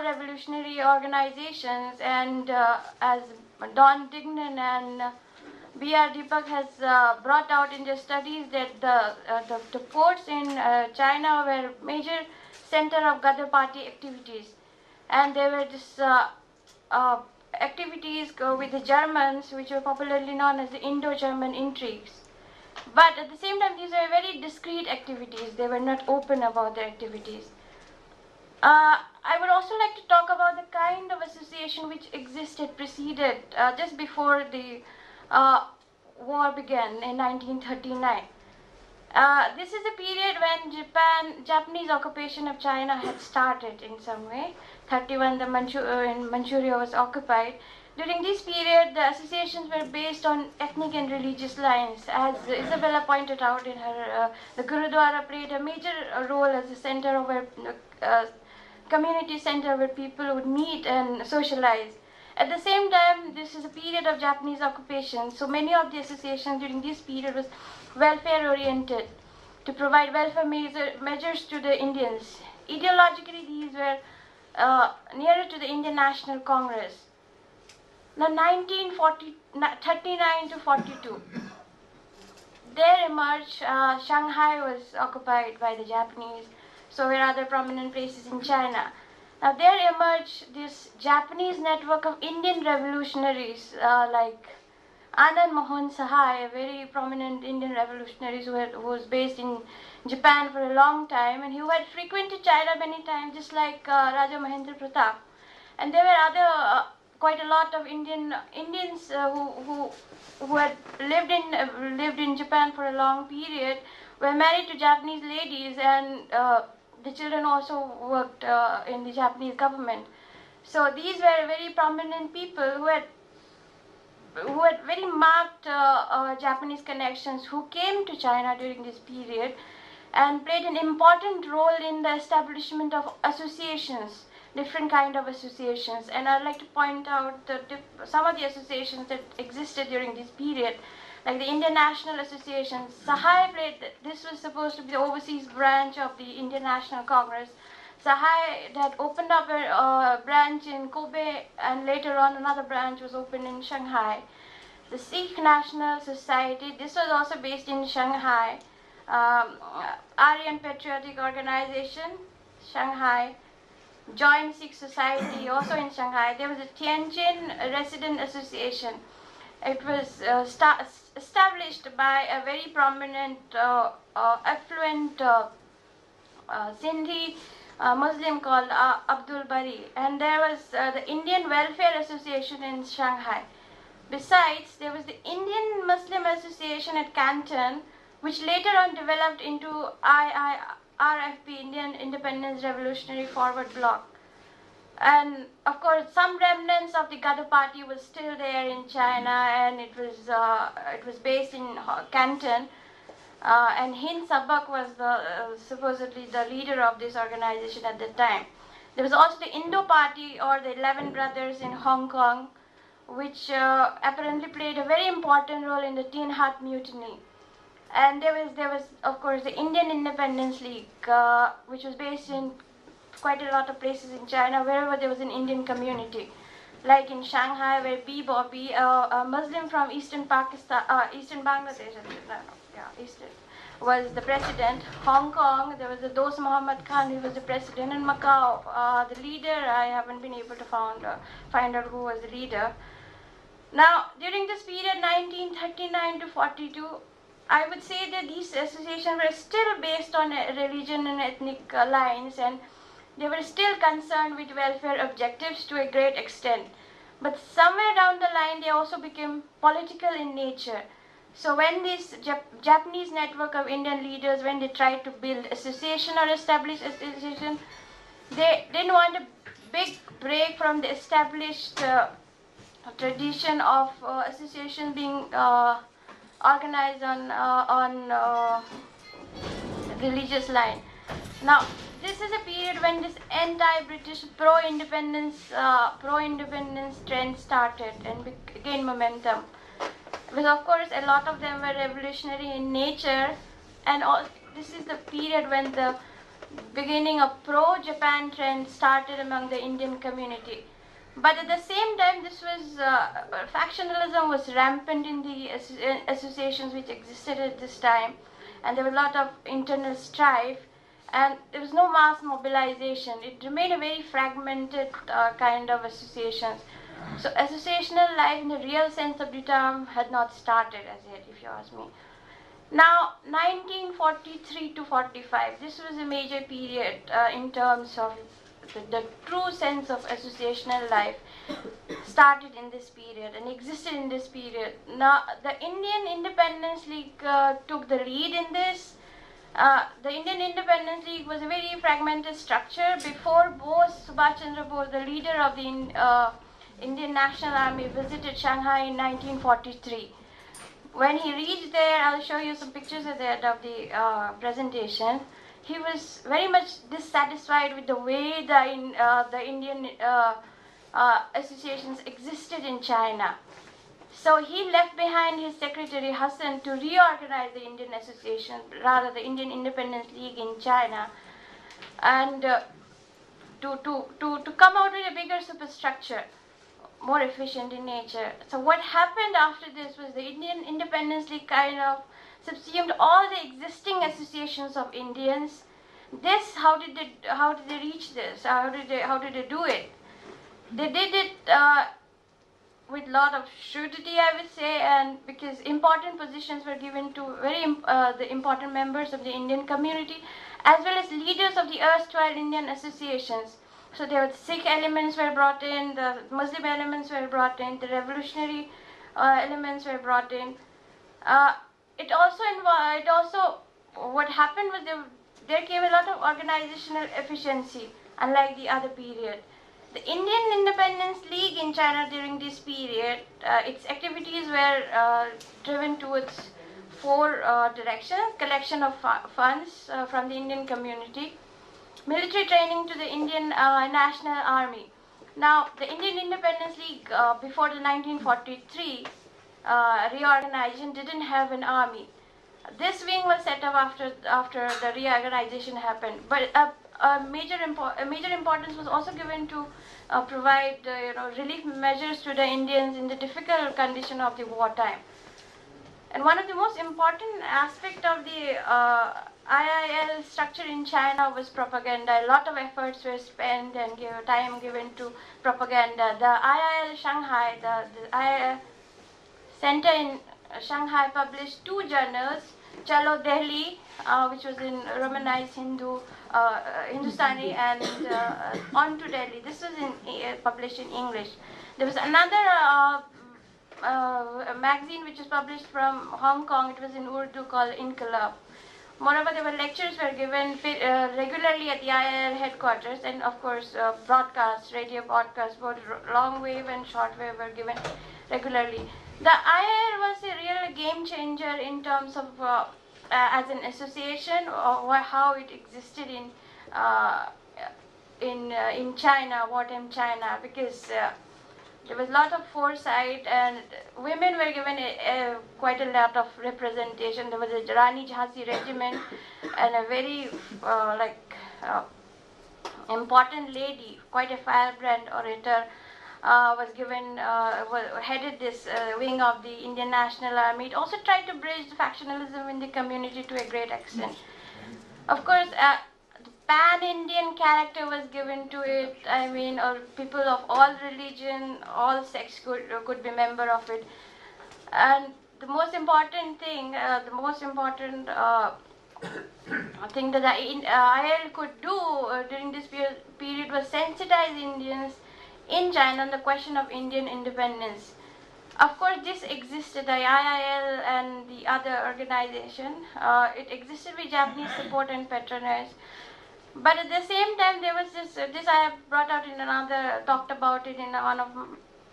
revolutionary organizations, and as Don Dignan and B.R. Deepak has brought out in their studies that the ports in China were major center of Ghadar party activities, and there were this activities with the Germans, which were popularly known as the Indo-German intrigues. But at the same time, these were very discreet activities. They were not open about their activities. I would also like to talk about the kind of association which existed, preceded, just before the war began in 1939. This is a period when Japanese occupation of China had started in some way. 31, in Manchuria was occupied. During this period, the associations were based on ethnic and religious lines. As Isabella pointed out in her, the Gurudwara played a major role as a center of where community center where people would meet and socialize. At the same time, this is a period of Japanese occupation, so many of the associations during this period was welfare oriented, to provide welfare measures to the Indians. Ideologically, these were nearer to the Indian National Congress. Now, 1939 to 42, there emerged, Shanghai was occupied by the Japanese, so were other prominent places in China. Now there emerged this Japanese network of Indian revolutionaries like Anand Mohan Sahai, a very prominent Indian revolutionary who was based in Japan for a long time, and who had frequented China many times, just like Raja Mahendra Pratap. And there were other quite a lot of Indians who had lived in Japan for a long period, were married to Japanese ladies, and the children also worked in the Japanese government. So these were very prominent people who had very marked Japanese connections, who came to China during this period and played an important role in the establishment of associations, different kind of associations. And I'd like to point out some of the associations that existed during this period, like the Indian National Association. Sahai played, this was supposed to be the overseas branch of the Indian National Congress. Sahai had opened up a branch in Kobe, and later on another branch was opened in Shanghai. The Sikh National Society, this was also based in Shanghai. Aryan Patriotic Organization, Shanghai. Joint Sikh Society, also in Shanghai. There was a Tianjin Resident Association. It was established by a very prominent, affluent Sindhi Muslim called Abdul Bari. And there was the Indian Welfare Association in Shanghai. Besides, there was the Indian Muslim Association at Canton, which later on developed into RFP, Indian Independence Revolutionary Forward Bloc. And of course, some remnants of the Ghadar party was still there in China, and it was based in Canton. And Hind Sabak was supposedly the leader of this organization at the time. There was also the Indo Party, or the 11 Brothers in Hong Kong, which apparently played a very important role in the Tin Hat Mutiny. And there was of course the Indian Independence League, which was based in quite a lot of places in China, wherever there was an Indian community, like in Shanghai, where B. Bobby, a Muslim from Eastern Pakistan, Eastern Bangladesh, Eastern, was the president. Hong Kong, there was the Dost Muhammad Khan, who was the president. And Macau, the leader, I haven't been able to find out who was the leader. Now, during this period, 1939 to 42, I would say that these associations were still based on religion and ethnic lines, and they were still concerned with welfare objectives to a great extent. But somewhere down the line, they also became political in nature. So when this Japanese network of Indian leaders, when they tried to build association or establish association, they didn't want a big break from the established tradition of association being organized on religious line. Now, this is a period when this anti-British pro-independence trend started and gained momentum. Because of course a lot of them were revolutionary in nature, and this is the period when the beginning a pro-Japan trend started among the Indian community. But at the same time, this was factionalism was rampant in the associations which existed at this time, and there was a lot of internal strife, and there was no mass mobilization. It remained a very fragmented kind of associations. So associational life in the real sense of the term had not started as yet, if you ask me. Now, 1943 to 45, this was a major period in terms of the true sense of associational life started in this period and existed in this period. Now, the Indian Independence League took the lead in this. The Indian Independence League was a very fragmented structure. Before Bose, Subhash Chandra Bose, the leader of the Indian National Army, visited Shanghai in 1943. When he reached there, I'll show you some pictures of that of the presentation. He was very much dissatisfied with the way the Indian associations existed in China. So he left behind his secretary Hassan to reorganize the Indian Association, rather the Indian Independence League in China, and to come out with a bigger superstructure, more efficient in nature. So what happened after this was the Indian Independence League kind of subsumed all the existing associations of Indians. This, how did they reach this? How did they do it? They did it with a lot of shrewdity, I would say, and because important positions were given to the important members of the Indian community, as well as leaders of the erstwhile Indian associations. So there were Sikh elements were brought in, the Muslim elements were brought in, the revolutionary elements were brought in. It also what happened was there came a lot of organizational efficiency, unlike the other period. The Indian Independence League in China during this period, its activities were driven towards four directions: collection of funds from the Indian community, military training to the Indian National Army. Now, the Indian Independence League before the 1943 reorganization didn't have an army. This wing was set up after the reorganization happened, but a major importance was also given to provide relief measures to the Indians in the difficult condition of the wartime. And one of the most important aspects of the IIL structure in China was propaganda. A lot of efforts were spent and time given to propaganda. The IIL Shanghai, the IIL Center in Shanghai published two journals, Chalo Delhi, which was in Romanized Hindustani, and On to Delhi. This was published in English. There was another a magazine which was published from Hong Kong. It was in Urdu, called Inqilab. Moreover, there were lectures were given regularly at the IIL headquarters, and of course broadcasts, radio broadcasts, both long wave and short wave were given regularly. The IIL was a real game changer in terms of as an association, or how it existed in China, wartime China, because there was a lot of foresight, and women were given quite a lot of representation. There was a Rani Jhansi regiment, and a very important lady, quite a firebrand orator, headed this wing of the Indian National Army. It also tried to bridge the factionalism in the community to a great extent. Of course, the pan-Indian character was given to it. I mean, people of all religion, all sects could be member of it. And the most important thing, thing that the IIL could do during this period was sensitize Indians in China on the question of Indian independence. Of course, this existed, the IIL and the other organization. It existed with Japanese support and patronage. But at the same time, there was this I have brought out in talked about it in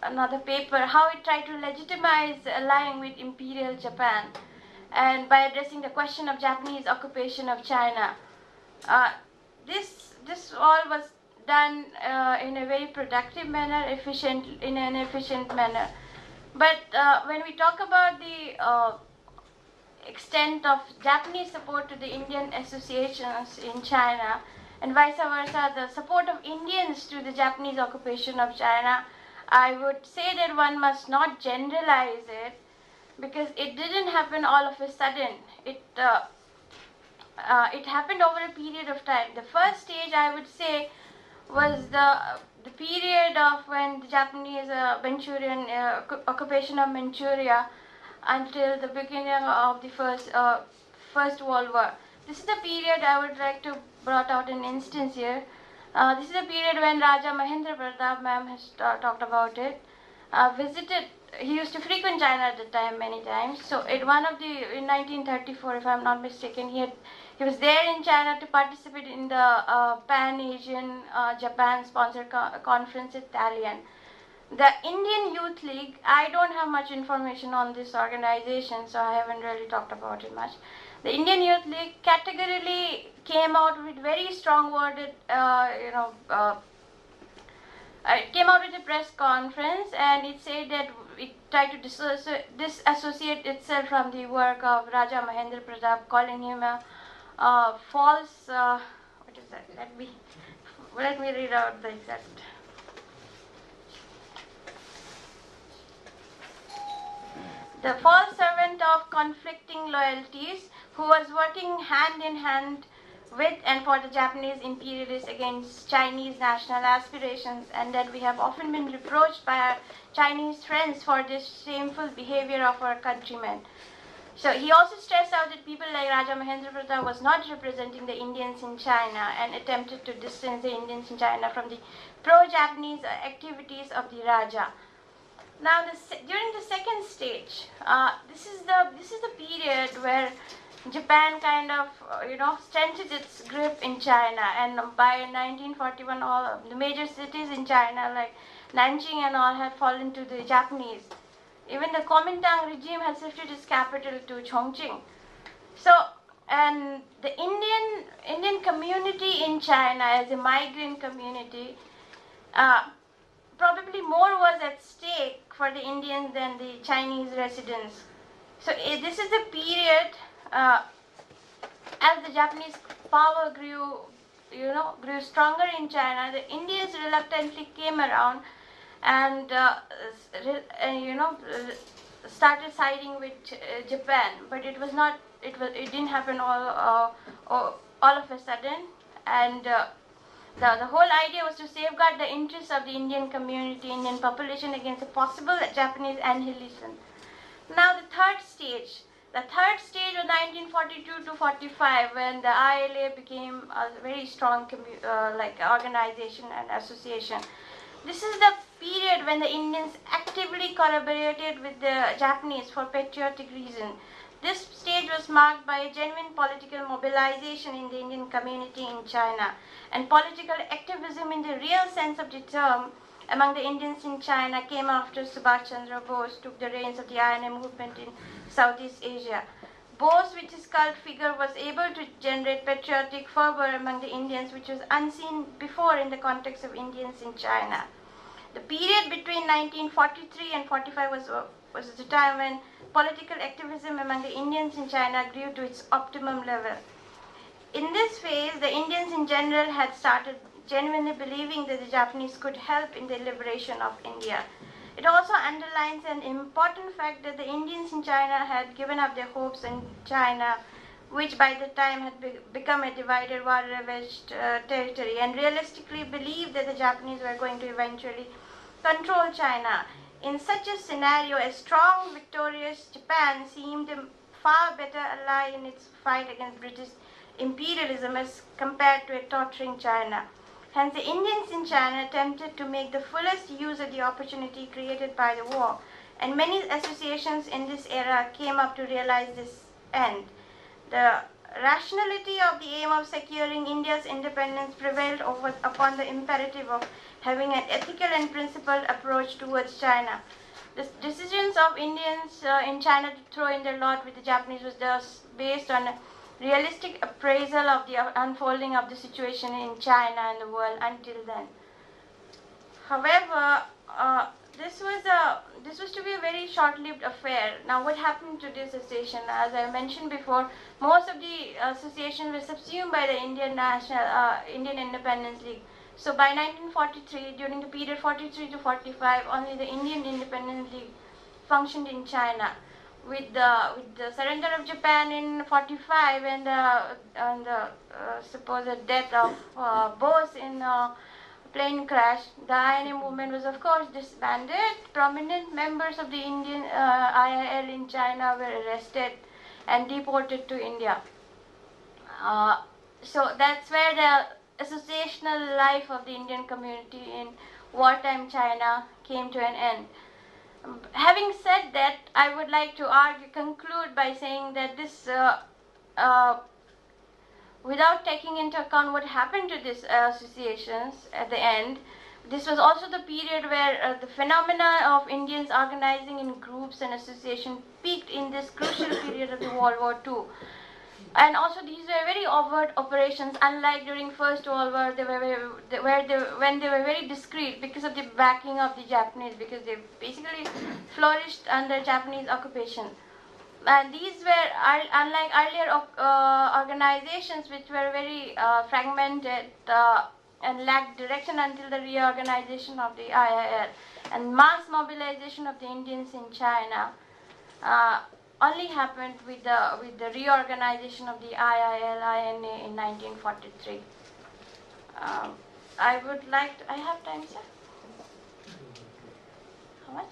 another paper, how it tried to legitimize allying with Imperial Japan, and by addressing the question of Japanese occupation of China. This all was done in a very productive manner, in an efficient manner. But when we talk about the extent of Japanese support to the Indian associations in China, and vice versa, the support of Indians to the Japanese occupation of China, I would say that one must not generalize it, because it didn't happen all of a sudden. It happened over a period of time. The first stage, I would say, was the period of when the Japanese Manchurian occupation of Manchuria until the beginning of the First World War. This is the period I would like to brought out an instance here. This is the period when Raja Mahendra Pratap, ma'am has talked about it, visited. He used to frequent China at the time many times. So in 1934, if I'm not mistaken, he was there in China to participate in the Pan-Asian Japan-sponsored conference Italian. The Indian Youth League, I don't have much information on this organization, so I haven't really talked about it much. The Indian Youth League categorically came out with very strong worded, it came out with a press conference, and it said that it tried to disassociate itself from the work of Raja Mahendra Pratap, calling him a false, what is that? Let me read out the exact. The false servant of conflicting loyalties, who was working hand in hand with and for the Japanese imperialists against Chinese national aspirations, and that we have often been reproached by our Chinese friends for this shameful behavior of our countrymen. So he also stressed out that people like Raja Mahendra Pratap was not representing the Indians in China and attempted to distance the Indians in China from the pro-Japanese activities of the Raja. Now, during the second stage, this is the period where Japan kind of, strengthened its grip in China, and by 1941, all the major cities in China, like Nanjing and all, had fallen to the Japanese. Even the Kuomintang regime had shifted its capital to Chongqing. So, and the Indian community in China, as a migrant community, probably more was at stake for the Indians than the Chinese residents. So this is the period, as the Japanese power grew stronger in China, the Indians reluctantly came around and started siding with Japan. But it didn't happen all of a sudden, and the whole idea was to safeguard the interests of the Indian community, Indian population, against a possible Japanese annihilation. Now the third stage was 1942 to 45, when the ILA became a very strong organization and association. This is the period when the Indians actively collaborated with the Japanese for patriotic reasons. This stage was marked by a genuine political mobilization in the Indian community in China, and political activism in the real sense of the term among the Indians in China came after Subhash Chandra Bose took the reins of the INA movement in Southeast Asia. Bose, with his cult figure, was able to generate patriotic fervor among the Indians, which was unseen before in the context of Indians in China. The period between 1943 and 45 was the time when political activism among the Indians in China grew to its optimum level. In this phase, the Indians in general had started genuinely believing that the Japanese could help in the liberation of India. It also underlines an important fact that the Indians in China had given up their hopes in China, which by the time had become a divided, war-ravaged territory, and realistically believed that the Japanese were going to eventually control China. In such a scenario, a strong, victorious Japan seemed a far better ally in its fight against British imperialism as compared to a tottering China. Hence, the Indians in China attempted to make the fullest use of the opportunity created by the war, and many associations in this era came up to realize this end. The rationality of the aim of securing India's independence prevailed upon the imperative of having an ethical and principled approach towards China. The decisions of Indians in China to throw in their lot with the Japanese was thus based on a realistic appraisal of the unfolding of the situation in China and the world until then. However, this was to be a very short-lived affair. Now, what happened to this association? As I mentioned before, most of the associations were subsumed by the Indian Independence League. So, by 1943, during the period 43 to 45, only the Indian Independence League functioned in China. With the surrender of Japan in 45 and the supposed death of Bose in plane crash, the INA movement was of course disbanded. Prominent members of the Indian IIL in China were arrested and deported to India. So that's where the associational life of the Indian community in wartime China came to an end. Having said that, I would like to conclude by saying that this without taking into account what happened to these associations at the end, this was also the period where the phenomena of Indians organizing in groups and associations peaked in this crucial period of the World War II. And also these were very overt operations, unlike during First World War, when they were very discreet because of the backing of the Japanese, because they basically flourished under Japanese occupation. And these were, unlike earlier organizations which were very fragmented and lacked direction until the reorganization of the IIL and mass mobilization of the Indians in China only happened with the reorganization of the IIL-INA in 1943. I would like to, I have time, sir? How much?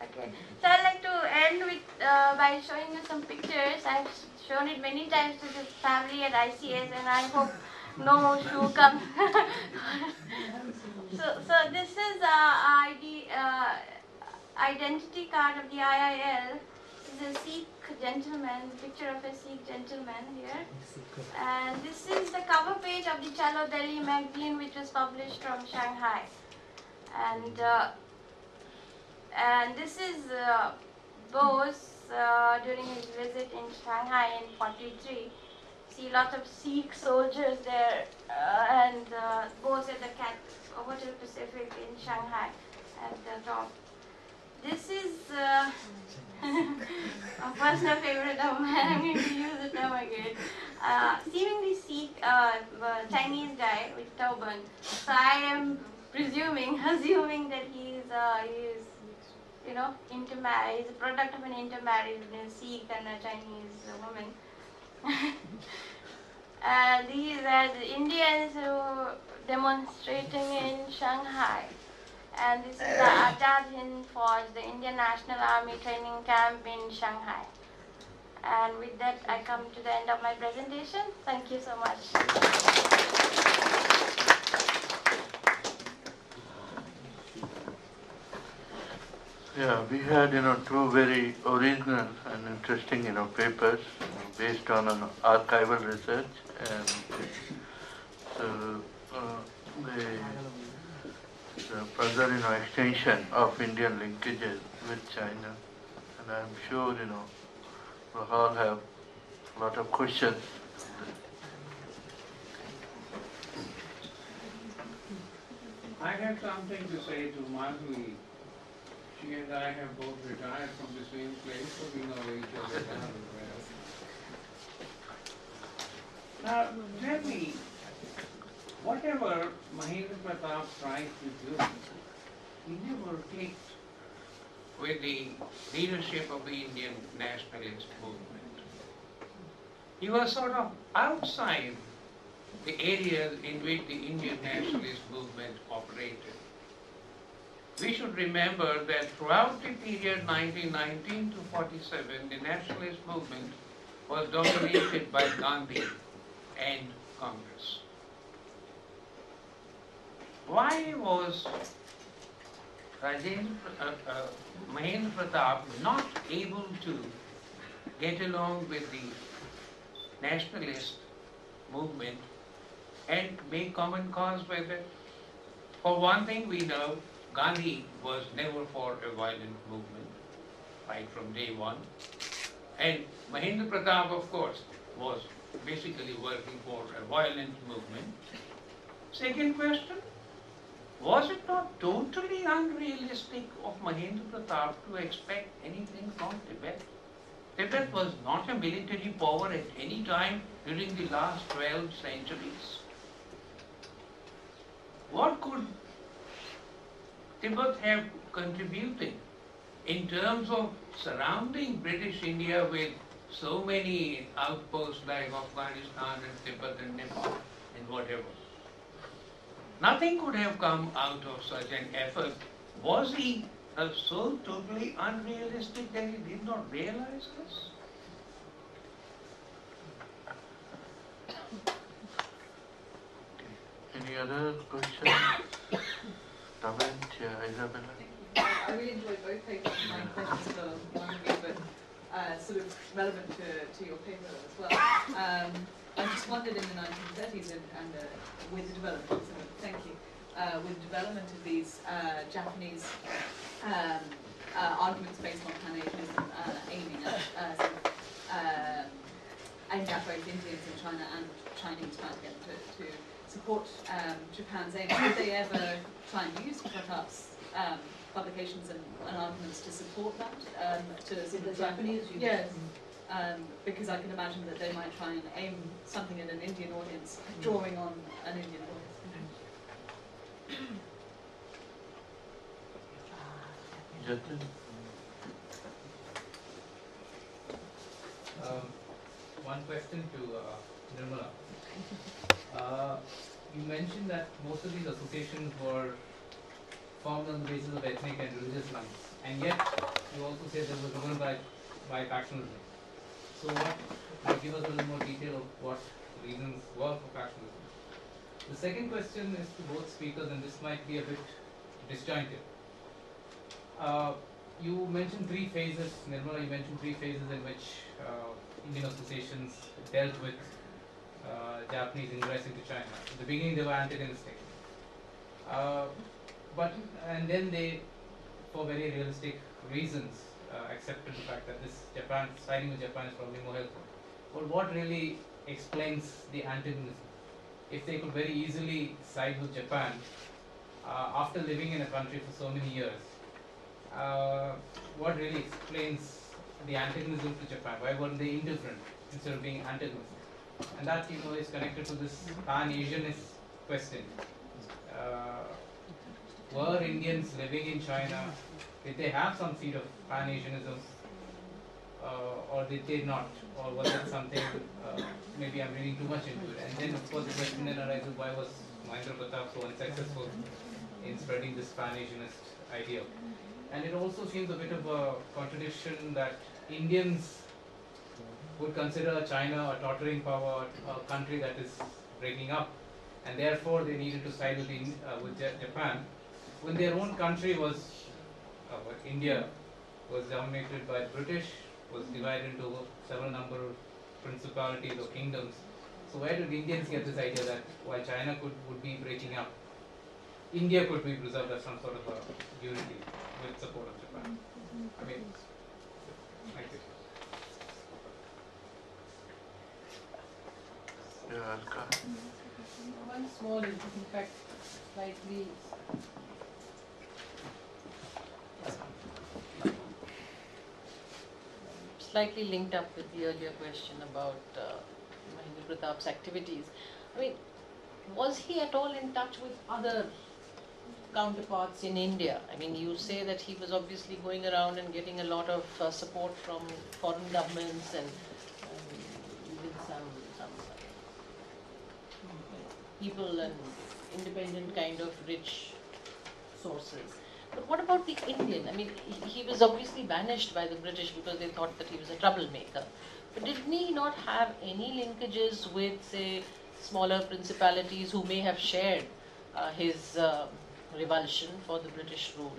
Okay. So I'd like to end with by showing you some pictures. I've shown it many times to this family at ICS, and I hope no shoe comes. so this is identity card of the IIL. This is a Sikh gentleman, picture of a Sikh gentleman here. And this is the cover page of the Chalo Delhi magazine, which was published from Shanghai. And this is Bose during his visit in Shanghai in 43. See lots of Sikh soldiers there, and Bose at the Hotel Pacific in Shanghai at the top. This is a personal favorite of mine. I'm going to use the term again. Seemingly Sikh Chinese guy with turban. So I am assuming that he is intermarried. He's a product of an intermarriage between a Sikh and a Chinese woman. And these are the Indians who were demonstrating in Shanghai. And this is the Azad Hind Force, the Indian National Army training camp in Shanghai. And with that, I come to the end of my presentation. Thank you so much. Yeah, we had, two very original and interesting, papers based on an archival research, and so the further, extension of Indian linkages with China, and I'm sure, we'll all have a lot of questions. I have something to say to Madhavi. She and I have both retired from the same place, so we know each other well. Now, tell me, whatever Mahendra Pratap tried to do, he never clicked with the leadership of the Indian nationalist movement. He was sort of outside the areas in which the Indian nationalist movement operated. We should remember that throughout the period 1919 to 47, the nationalist movement was dominated by Gandhi and Congress. Why was Mahendra Pratap not able to get along with the nationalist movement and make common cause with it? For one thing, we know Gandhi was never for a violent movement, right from day one. And Mahendra Pratap, of course, was basically working for a violent movement. Second question, Was it not totally unrealistic of Mahendra Pratap to expect anything from Tibet? Tibet was not a military power at any time during the last 12 centuries. What could Tibet have contributed in terms of surrounding British India with so many outposts like Afghanistan and Tibet and Nepal and whatever? Nothing could have come out of such an effort. Was he so totally unrealistic that he did not realize this? Any other questions? Comment? Yeah, Isabella? I really enjoyed both papers. My questions are one of you, but sort of relevant to your paper as well. I just wondered in the 1930s and with the development, so thank you, with the development of these Japanese arguments based on Pan-Asianism aiming at aimed at both Indians in China and Chinese trying to get them to support Japan's aims. Did they ever try and use Pratap's publications and arguments to support that? To sort of Japanese? Yes. Because I can imagine that they might try and aim something at an Indian audience, drawing on an Indian audience. Jatin? One question to Nirmola. You mentioned that most of these associations were formed on the basis of ethnic and religious lines, and yet you also said they were driven by factionalism. So what, give us a little more detail of what the reasons were for factionalism. The second question is to both speakers, and this might be a bit disjointed. You mentioned three phases, Nirmola, you mentioned three phases in which Indian associations dealt with Japanese ingress into China. In the beginning they were antagonistic. And then they, for very realistic reasons, accepted the fact that this siding with Japan is probably more helpful. But what really explains the antagonism? If they could very easily side with Japan, after living in a country for so many years, what really explains the antagonism to Japan? Why weren't they indifferent instead of being antagonistic? And that, is connected to this Pan-Asianist question. Were Indians living in China, did they have some seed of Pan-Asianism, or did they not? Or was it something, maybe I'm reading too much into it. And then of course the question then arises, why was Mahendra Pratap so unsuccessful in spreading this Pan-Asianist idea? And it also seems a bit of a contradiction that Indians would consider China a tottering power, a country that is breaking up, and therefore they needed to side with Japan, when their own country was, India, was dominated by the British, was divided into several number of principalities or kingdoms. So where did Indians get this idea that while China would be breaking up, India could be preserved as some sort of a unity with support of Japan? I mean, thank you. Yeah, Alka. One small, in fact, slightly linked up with the earlier question about Mahendra Pratap's activities. I mean, was he at all in touch with other counterparts in India? I mean, you say that he was obviously going around and getting a lot of support from foreign governments and even some people and independent kind of rich sources. But what about the Indian? I mean, he was obviously banished by the British because they thought that he was a troublemaker. But did he not have any linkages with, say, smaller principalities who may have shared his revulsion for the British rule?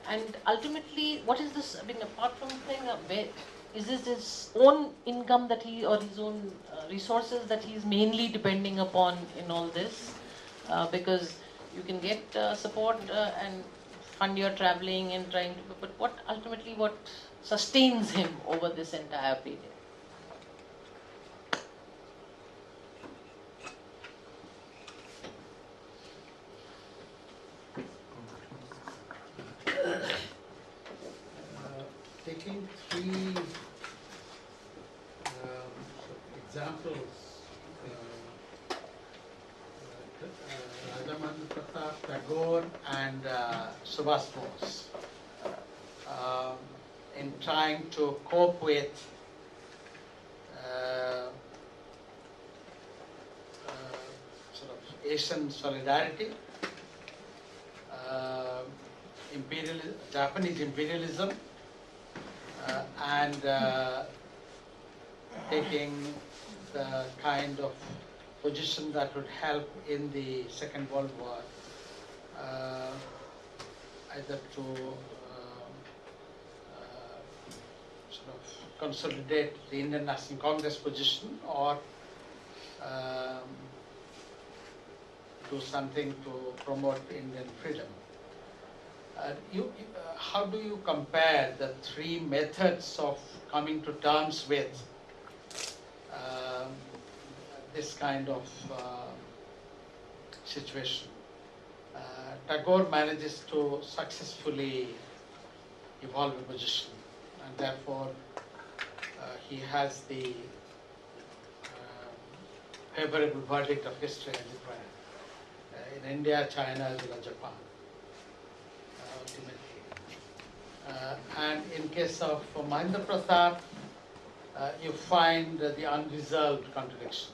And ultimately, what is this? I mean, apart from saying, where is this his own income that he, or his own resources that he is mainly depending upon in all this? Because you can get support and fund your traveling and trying to, but what ultimately what sustains him over this entire period? think three examples. Rajamandu Pratap, Tagore, and Subhas Bose, in trying to cope with sort of Asian solidarity, Japanese imperialism, and taking the kind of position that would help in the Second World War, either to sort of consolidate the Indian National Congress position or do something to promote Indian freedom. How do you compare the three methods of coming to terms with this kind of situation? Tagore manages to successfully evolve a position, and therefore he has the favorable verdict of history, as it were, in India, China, as well as Japan, ultimately. And in case of Mahendra Pratap, you find the unresolved contradiction.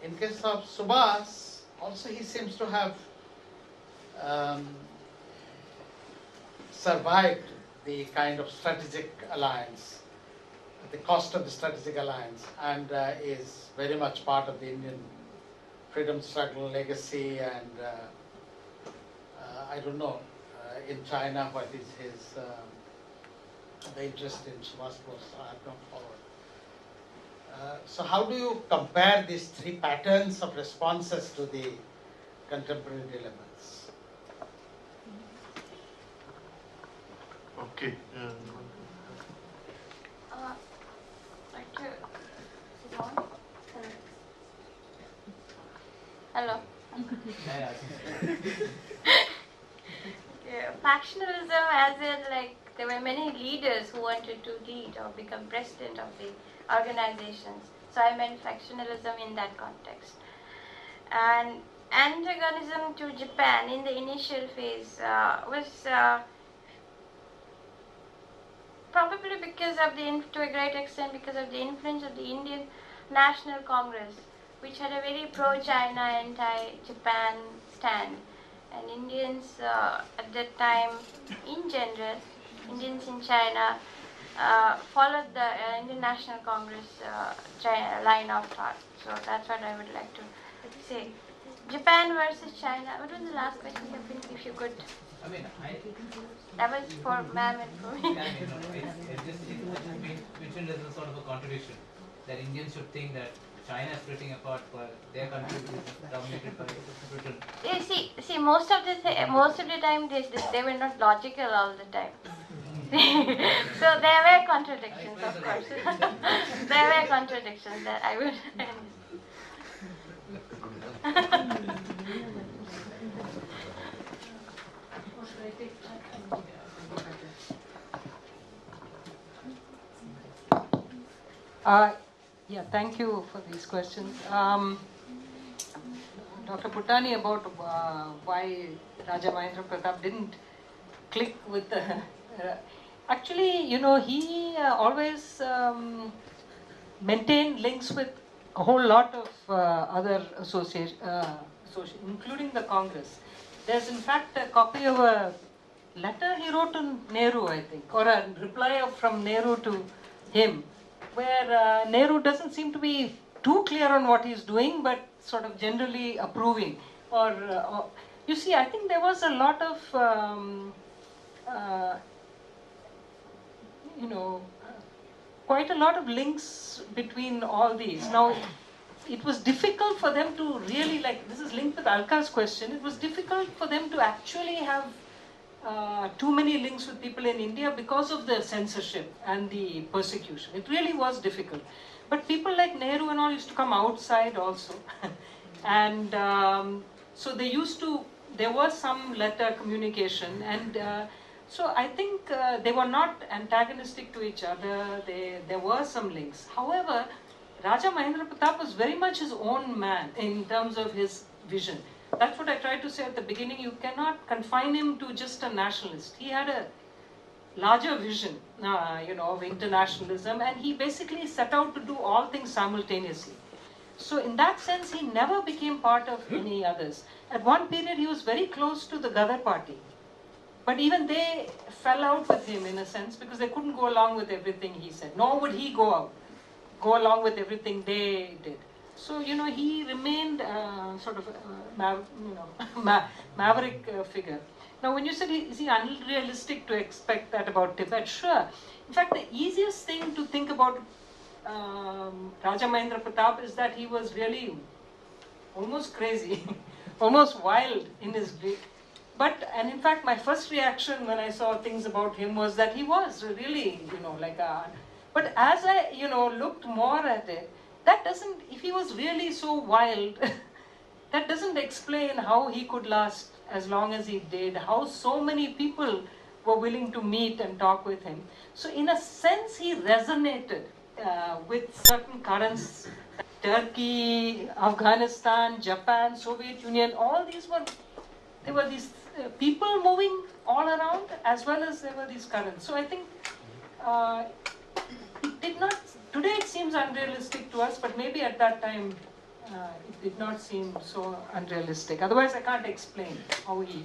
In case of Subhas, also he seems to have survived the kind of strategic alliance, the cost of the strategic alliance, and is very much part of the Indian freedom struggle legacy. And I don't know, in China, what is his the interest in Subhas Bose? I have not followed. So how do you compare these three patterns of responses to the contemporary dilemmas? Okay. Like to sit on? Hello. Yeah, factionalism, as in, like, there were many leaders who wanted to lead or become president of the organizations. So I meant factionalism in that context. And antagonism to Japan in the initial phase was probably because of to a great extent, because of the influence of the Indian National Congress, which had a very pro-China, anti-Japan stand. And Indians at that time, in general, Indians in China followed the Indian National Congress line of thought. So that's what I would like to say. Japan versus China. What was the last question? If you could. I mean, That was for ma'am and for me. Yeah, I mean, no, it's just mentioned as a sort of a contradiction that Indians should think that China is splitting apart, but their country is dominated by Britain. You see, most of the time they were not logical all the time. So there were contradictions, of course. There were contradictions that I would. Yeah, thank you for these questions. Dr. Bhutani, about why Raja Mahendra Pratap didn't click with the... actually, he always maintained links with a whole lot of other associations, including the Congress. There's in fact a copy of a letter he wrote to Nehru, I think, or a reply from Nehru to him, where Nehru doesn't seem to be too clear on what he's doing, but sort of generally approving. Or you see, I think there was a lot of, quite a lot of links between all these. Now, it was difficult for them to really, this is linked with Alka's question, it was difficult for them to actually have too many links with people in India because of the censorship and the persecution. It really was difficult. But people like Nehru and all used to come outside also. And so there was some letter communication. And So I think they were not antagonistic to each other. There were some links. However, Raja Mahendra Pratap was very much his own man in terms of his vision. That's what I tried to say at the beginning. You cannot confine him to just a nationalist. He had a larger vision, of internationalism, and he basically set out to do all things simultaneously. So in that sense, he never became part of any others. At one period, he was very close to the Gadar party. But even they fell out with him in a sense because they couldn't go along with everything he said. Nor would he go along with everything they did. So, he remained sort of maverick figure. Now, when you said, is he unrealistic to expect that about Tibet? Sure. In fact, the easiest thing to think about Raja Mahendra Pratap is that he was really almost crazy, almost wild in his way. And in fact, my first reaction when I saw things about him was that he was really, but as I, looked more at it, that doesn't, if he was really so wild, that doesn't explain how he could last as long as he did, how so many people were willing to meet and talk with him. So in a sense, he resonated with certain currents. Turkey, Afghanistan, Japan, Soviet Union, all these there were these people moving all around as well as there were these currents. So I think it did not, today it seems unrealistic to us, but maybe at that time it did not seem so unrealistic. Otherwise I can't explain how he